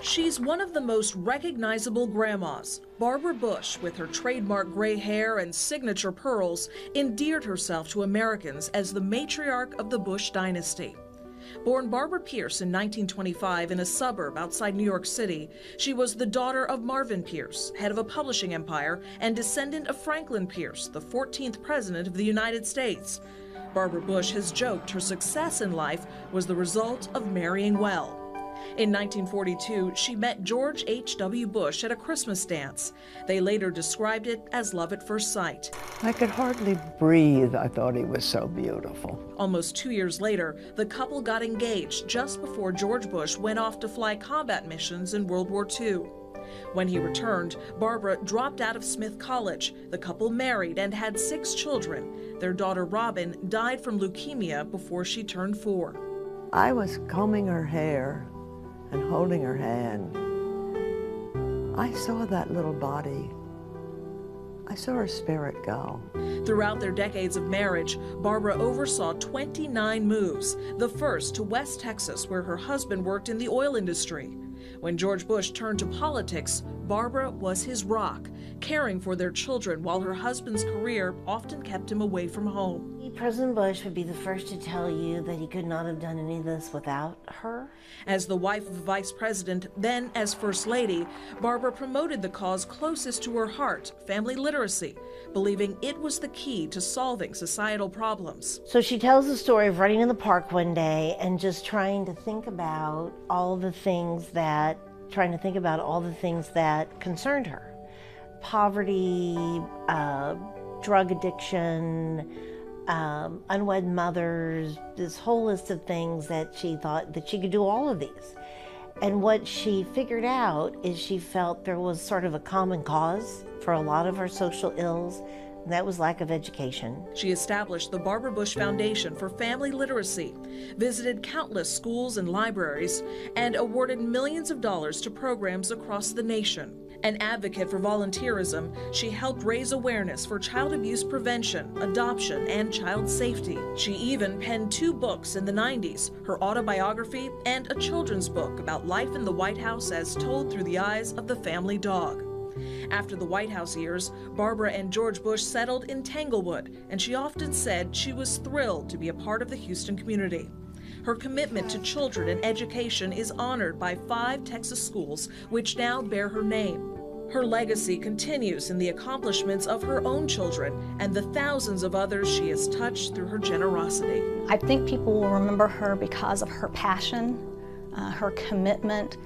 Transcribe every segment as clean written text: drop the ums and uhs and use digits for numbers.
She's one of the most recognizable grandmas. Barbara Bush, with her trademark gray hair and signature pearls, endeared herself to Americans as the matriarch of the Bush dynasty. Born Barbara Pierce in 1925 in a suburb outside New York City, she was the daughter of Marvin Pierce, head of a publishing empire, and descendant of Franklin Pierce, the 14th president of the United States. Barbara Bush has joked her success in life was the result of marrying well. In 1942, she met George H.W. Bush at a Christmas dance. They later described it as love at first sight. I could hardly breathe. I thought he was so beautiful. Almost 2 years later, the couple got engaged just before George Bush went off to fly combat missions in World War II. When he returned, Barbara dropped out of Smith College. The couple married and had 6 children. Their daughter Robin died from leukemia before she turned 4. I was combing her hair and holding her hand. I saw that little body. I saw her spirit go. Throughout their decades of marriage, Barbara oversaw 29 moves, the first to West Texas, where her husband worked in the oil industry. When George Bush turned to politics, Barbara was his rock, caring for their children while her husband's career often kept him away from home. President Bush would be the first to tell you that he could not have done any of this without her. As the wife of the vice president, then as first lady, Barbara promoted the cause closest to her heart, family literacy, believing it was the key to solving societal problems. So she tells the story of running in the park one day and just trying to think about all the things that concerned her. Poverty, drug addiction, unwed mothers, this whole list of things that she thought that she could do all of these. And what she figured out is she felt there was sort of a common cause for a lot of her social ills, and that was lack of education. She established the Barbara Bush Foundation for Family Literacy, visited countless schools and libraries, and awarded millions of dollars to programs across the nation. An advocate for volunteerism, she helped raise awareness for child abuse prevention, adoption, and child safety. She even penned 2 books in the 90s, her autobiography and a children's book about life in the White House as told through the eyes of the family dog. After the White House years, Barbara and George Bush settled in Tanglewood, and she often said she was thrilled to be a part of the Houston community. Her commitment to children and education is honored by 5 Texas schools, which now bear her name. Her legacy continues in the accomplishments of her own children and the thousands of others she has touched through her generosity. I think people will remember her because of her passion, her commitment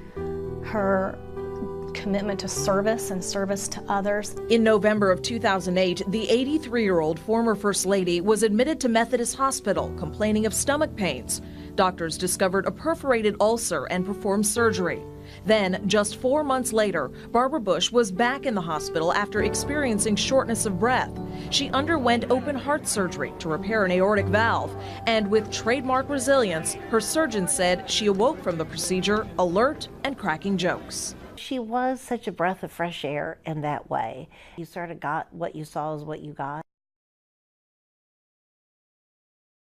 to service and service to others. In November of 2008, the 83-year-old former First Lady was admitted to Methodist Hospital complaining of stomach pains. Doctors discovered a perforated ulcer and performed surgery. Then, just 4 months later, Barbara Bush was back in the hospital after experiencing shortness of breath. She underwent open heart surgery to repair an aortic valve, and with trademark resilience, her surgeon said she awoke from the procedure alert and cracking jokes. She was such a breath of fresh air in that way. You sort of got what you saw is what you got.